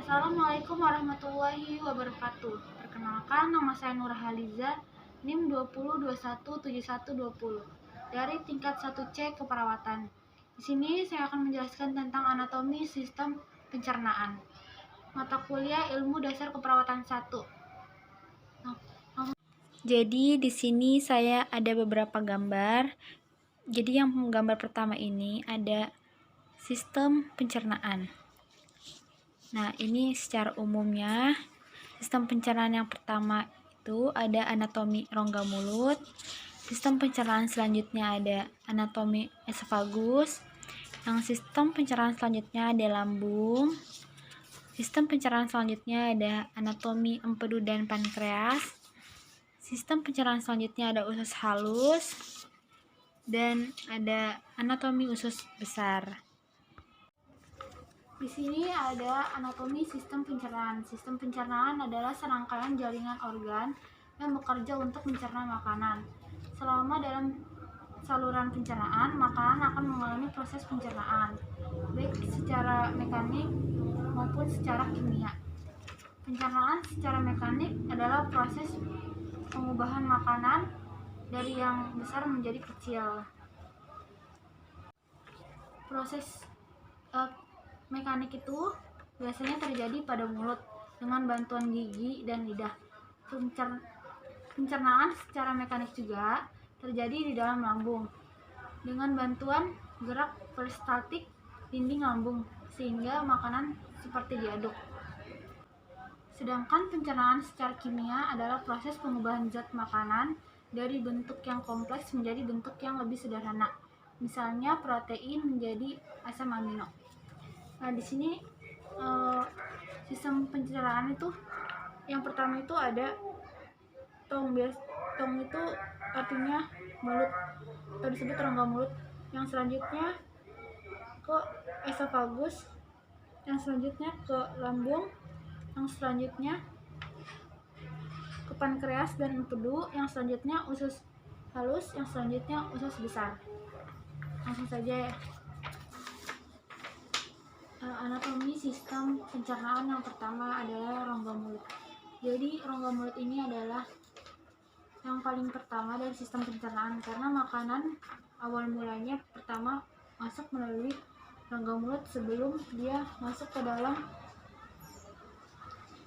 Assalamualaikum warahmatullahi wabarakatuh. Perkenalkan, nama saya Nurhaliza, NIM 20217120 dari tingkat 1C keperawatan. Di sini saya akan menjelaskan tentang anatomi sistem pencernaan. Mata kuliah Ilmu Dasar Keperawatan 1. Jadi di sini saya ada beberapa gambar. Jadi yang gambar pertama ini ada sistem pencernaan. Nah, ini secara umumnya sistem pencernaan yang pertama itu ada anatomi rongga mulut. Sistem pencernaan selanjutnya ada anatomi esofagus. Yang sistem pencernaan selanjutnya ada lambung. Sistem pencernaan selanjutnya ada anatomi empedu dan pankreas. Sistem pencernaan selanjutnya ada usus halus dan ada anatomi usus besar. Di sini ada anatomi sistem pencernaan. Sistem pencernaan adalah serangkaian jaringan organ yang bekerja untuk mencerna makanan. Selama dalam saluran pencernaan, makanan akan mengalami proses pencernaan, baik secara mekanik maupun secara kimia. Pencernaan secara mekanik adalah proses pengubahan makanan dari yang besar menjadi kecil. Proses mekanik itu biasanya terjadi pada mulut dengan bantuan gigi dan lidah. Pencernaan secara mekanik juga terjadi di dalam lambung dengan bantuan gerak peristaltik dinding lambung sehingga makanan seperti diaduk. Sedangkan pencernaan secara kimia adalah proses pengubahan zat makanan dari bentuk yang kompleks menjadi bentuk yang lebih sederhana. Misalnya protein menjadi asam amino. Nah, di sini sistem pencernaan itu yang pertama itu ada tong. Tong itu artinya mulut atau disebut rongga mulut. Yang selanjutnya ke esofagus, yang selanjutnya ke lambung, yang selanjutnya ke pankreas dan empedu, yang selanjutnya usus halus, yang selanjutnya usus besar. Langsung saja ya. Anatomi sistem pencernaan yang pertama adalah rongga mulut. Jadi rongga mulut ini adalah yang paling pertama dari sistem pencernaan karena makanan awal mulanya pertama masuk melalui rongga mulut sebelum dia masuk ke dalam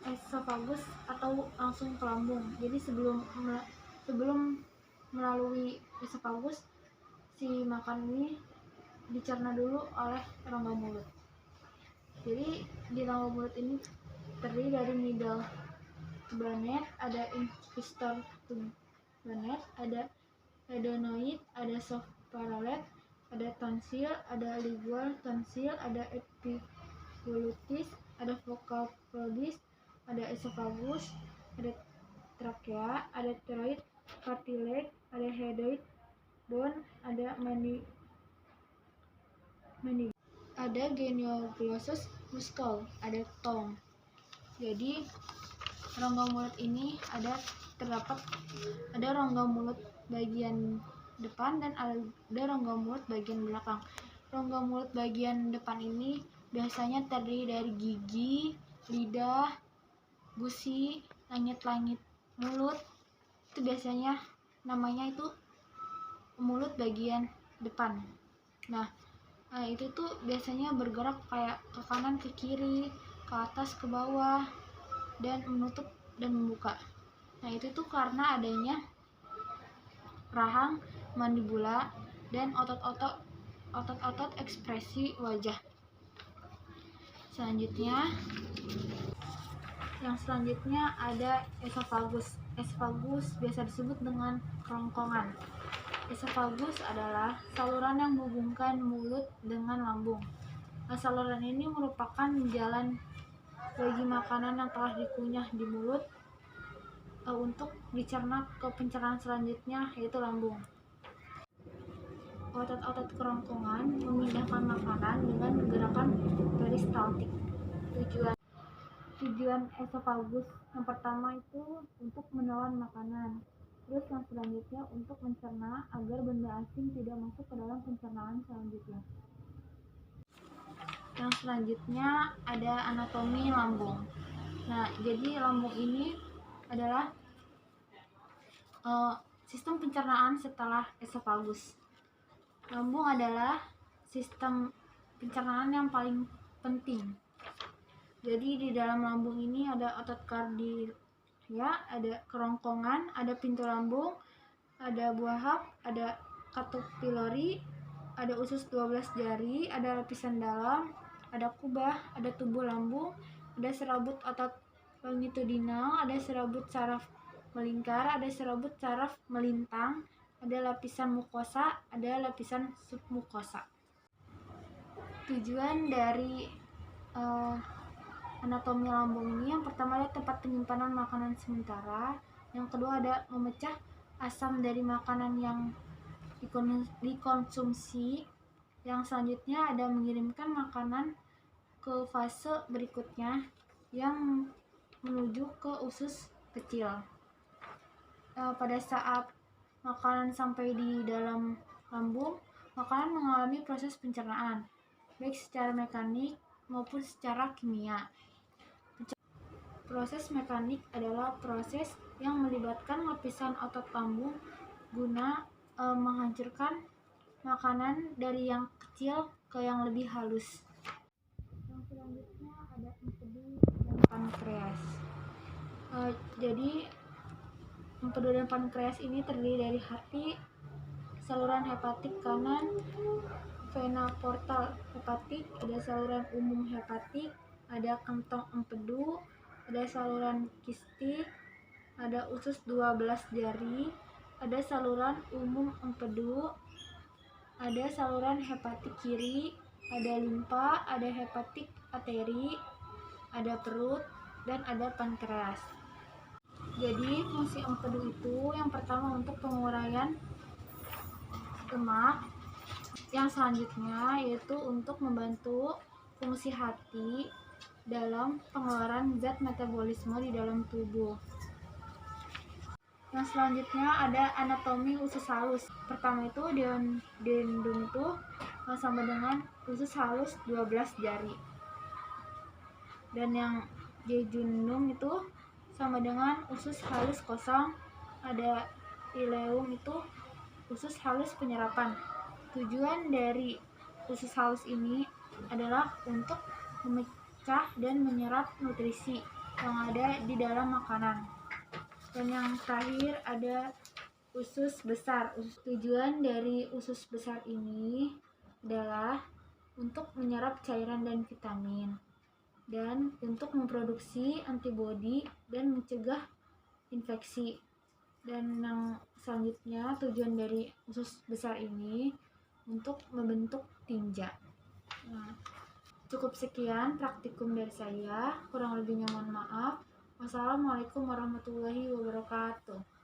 esofagus atau langsung ke lambung. Jadi sebelum melalui esofagus, si makanan ini dicerna dulu oleh rongga mulut. Jadi di rongga mulut ini terdiri dari middle tubanet, ada inferior tubanet, ada adenoid, ada soft parallel, ada tonsil, ada lingual tonsil, ada epiglottis, ada vocal probes, ada esofagus, ada trakea, ada thyroid, cartilage, ada hedoid bone, ada ada genioglossus muscle, ada tong. Jadi rongga mulut ini terdapat rongga mulut bagian depan dan ada rongga mulut bagian belakang. Rongga mulut bagian depan ini biasanya terdiri dari gigi, lidah, gusi, langit-langit mulut. Itu biasanya namanya itu mulut bagian depan. Nah, itu tuh biasanya bergerak kayak ke kanan ke kiri, ke atas ke bawah, dan menutup dan membuka. Nah, itu tuh karena adanya rahang, mandibula, dan otot-otot ekspresi wajah. Yang selanjutnya ada esofagus. Esofagus biasa disebut dengan kerongkongan. Esofagus adalah saluran yang menghubungkan mulut dengan lambung. Nah, saluran ini merupakan jalan bagi makanan yang telah dikunyah di mulut untuk dicerna ke pencernaan selanjutnya, yaitu lambung. Otot-otot kerongkongan memindahkan makanan dengan gerakan peristaltik. Tujuan esofagus yang pertama itu untuk menelan makanan. Terus yang selanjutnya untuk mencerna agar benda asing tidak masuk ke dalam pencernaan selanjutnya. Yang selanjutnya ada anatomi lambung. Nah, jadi lambung ini adalah sistem pencernaan setelah esofagus. Lambung adalah sistem pencernaan yang paling penting. Jadi di dalam lambung ini ada otot kardia, ada kerongkongan, ada pintu lambung, ada buah hap, ada katup pilori, ada usus 12 jari, ada lapisan dalam, ada kubah, ada tubuh lambung, ada serabut otot longitudinal, ada serabut saraf melingkar, ada serabut saraf melintang, ada lapisan mukosa, ada lapisan submukosa. Tujuan dari anatomi lambung ini, yang pertama ada tempat penyimpanan makanan sementara, yang kedua ada memecah asam dari makanan yang dikonsumsi, yang selanjutnya ada mengirimkan makanan ke fase berikutnya yang menuju ke usus kecil. Pada saat makanan sampai di dalam lambung, makanan mengalami proses pencernaan baik secara mekanik maupun secara kimia. Proses mekanik adalah proses yang melibatkan lapisan otot lambung guna menghancurkan makanan dari yang kecil ke yang lebih halus. Yang selanjutnya ada empedu dan pankreas. Jadi empedu dan pankreas ini terdiri dari hati, saluran hepatik kanan, vena portal hepatik, ada saluran umum hepatik, ada kantong empedu, ada saluran kistik, ada usus 12 jari, ada saluran umum empedu, ada saluran hepatik kiri, ada limpa, ada hepatik arteri, ada perut, dan ada pankreas. Jadi fungsi empedu itu yang pertama untuk penguraian lemak, yang selanjutnya yaitu untuk membantu fungsi hati dalam pengeluaran zat metabolisme di dalam tubuh. Yang selanjutnya ada anatomi usus halus. Pertama itu duodenum itu sama dengan usus halus 12 jari. Dan yang jejunum itu sama dengan usus halus kosong. Ada ileum itu usus halus penyerapan. Tujuan dari usus halus ini adalah untuk memecah dan menyerap nutrisi yang ada di dalam makanan. Dan yang terakhir ada usus besar. Tujuan dari usus besar ini adalah untuk menyerap cairan dan vitamin, dan untuk memproduksi antibodi dan mencegah infeksi. Dan yang selanjutnya tujuan dari usus besar ini untuk membentuk tinja. Nah, cukup sekian praktikum dari saya, kurang lebihnya mohon maaf. Wassalamualaikum warahmatullahi wabarakatuh.